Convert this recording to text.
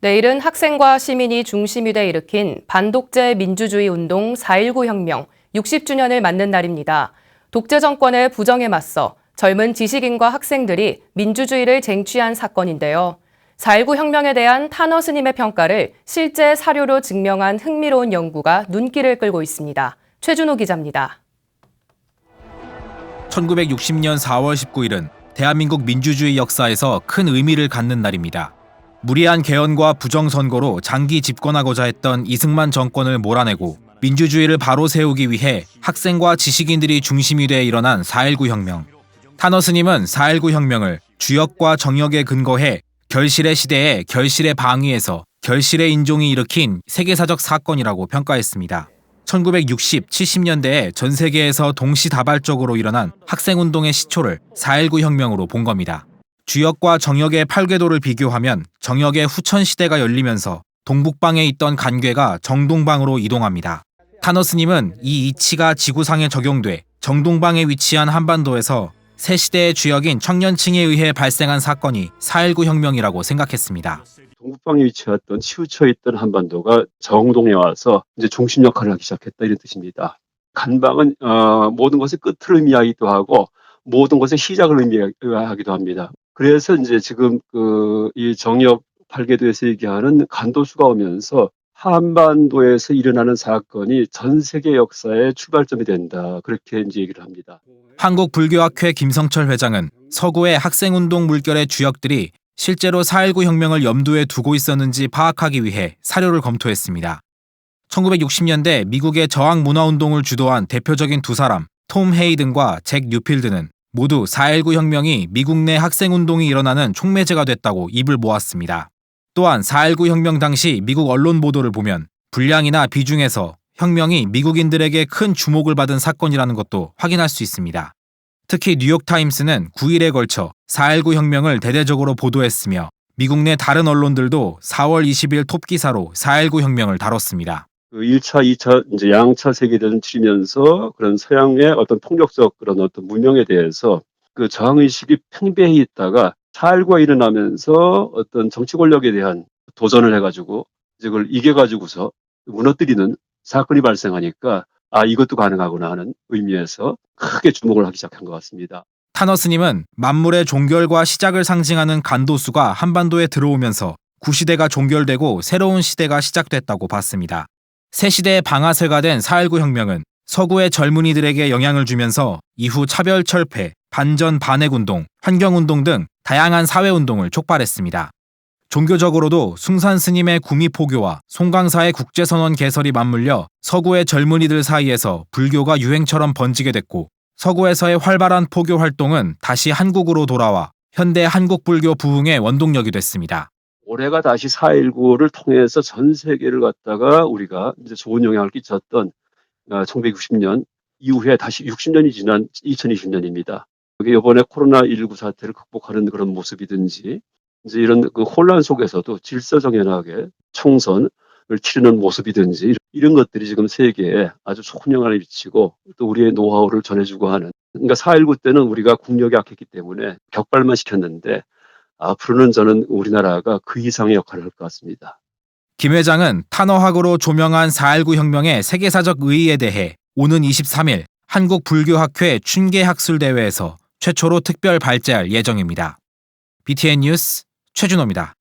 내일은 학생과 시민이 중심이 돼 일으킨 반독재 민주주의 운동 4.19 혁명 60주년을 맞는 날입니다. 독재 정권의 부정에 맞서 젊은 지식인과 학생들이 민주주의를 쟁취한 사건인데요. 4.19 혁명에 대한 탄허 스님의 평가를 실제 사료로 증명한 흥미로운 연구가 눈길을 끌고 있습니다. 최준호 기자입니다. 1960년 4월 19일은 대한민국 민주주의 역사에서 큰 의미를 갖는 날입니다. 무리한 개헌과 부정선거로 장기 집권하고자 했던 이승만 정권을 몰아내고 민주주의를 바로 세우기 위해 학생과 지식인들이 중심이 돼 일어난 4.19 혁명. 탄허 스님은 4.19 혁명을 주역과 정역에 근거해 결실의 시대에 결실의 방위에서 결실의 인종이 일으킨 세계사적 사건이라고 평가했습니다. 1960, 70년대에 전 세계에서 동시다발적으로 일어난 학생운동의 시초를 4.19 혁명으로 본 겁니다. 주역과 정역의 팔궤도를 비교하면 정역의 후천시대가 열리면서 동북방에 있던 간궤가 정동방으로 이동합니다. 탄허 스님은 이 이치가 지구상에 적용돼 정동방에 위치한 한반도에서 새 시대의 주역인 청년층에 의해 발생한 사건이 4.19 혁명이라고 생각했습니다. 동북방에 위치했던 치우쳐 있던 한반도가 정동에 와서 이제 중심 역할을 하기 시작했다 이런 뜻입니다. 간방은 모든 것의 끝을 의미하기도 하고 모든 것의 시작을 의미하기도 합니다. 그래서 이제 지금 이 정역 팔궤도에서 얘기하는 간도수가 오면서 한반도에서 일어나는 사건이 전 세계 역사의 출발점이 된다. 그렇게 이제 얘기를 합니다. 한국불교학회 김성철 회장은 서구의 학생운동 물결의 주역들이 실제로 4.19 혁명을 염두에 두고 있었는지 파악하기 위해 사료를 검토했습니다. 1960년대 미국의 저항 문화운동을 주도한 대표적인 두 사람, 톰 헤이든과 잭 뉴필드는 모두 4.19 혁명이 미국 내 학생운동이 일어나는 촉매제가 됐다고 입을 모았습니다. 또한 4.19 혁명 당시 미국 언론 보도를 보면 분량이나 비중에서 혁명이 미국인들에게 큰 주목을 받은 사건이라는 것도 확인할 수 있습니다. 특히 뉴욕타임스는 9일에 걸쳐 4.19 혁명을 대대적으로 보도했으며 미국 내 다른 언론들도 4월 20일 톱기사로 4.19 혁명을 다뤘습니다. 1차, 2차, 이제 양차 세계대전 치르면서 그런 서양의 어떤 폭력적 그런 어떤 문명에 대해서 그 저항의식이 팽배해 있다가 4.19가 일어나면서 어떤 정치 권력에 대한 도전을 해가지고 이제 그걸 이겨가지고서 무너뜨리는 사건이 발생하니까 이것도 가능하구나 하는 의미에서 크게 주목을 하기 시작한 것 같습니다. 탄허 스님은 만물의 종결과 시작을 상징하는 간도수가 한반도에 들어오면서 구시대가 종결되고 새로운 시대가 시작됐다고 봤습니다. 새 시대의 방아쇠가 된 4.19 혁명은 서구의 젊은이들에게 영향을 주면서 이후 차별 철폐, 반전 반핵운동, 환경운동 등 다양한 사회운동을 촉발했습니다. 종교적으로도 숭산 스님의 구미포교와 송강사의 국제선언 개설이 맞물려 서구의 젊은이들 사이에서 불교가 유행처럼 번지게 됐고 서구에서의 활발한 포교 활동은 다시 한국으로 돌아와 현대 한국불교 부흥의 원동력이 됐습니다. 올해가 다시 4.19를 통해서 전 세계를 갖다가 우리가 이제 좋은 영향을 끼쳤던 1960년 이후에 다시 60년이 지난 2020년입니다. 이번에 코로나19 사태를 극복하는 그런 모습이든지 이제 이런 그 혼란 속에서도 질서정연하게 총선을 치르는 모습이든지 이런 것들이 지금 세계에 아주 좋은 영향을 미치고 또 우리의 노하우를 전해주고 하는. 그러니까 4.19 때는 우리가 국력이 약했기 때문에 격발만 시켰는데 앞으로는 저는 우리나라가 그 이상의 역할을 할 것 같습니다. 김 회장은 탄허학으로 조명한 4.19 혁명의 세계사적 의의에 대해 오는 23일 한국불교학회 춘계학술대회에서 최초로 특별 발제할 예정입니다. BTN 뉴스 최준호입니다.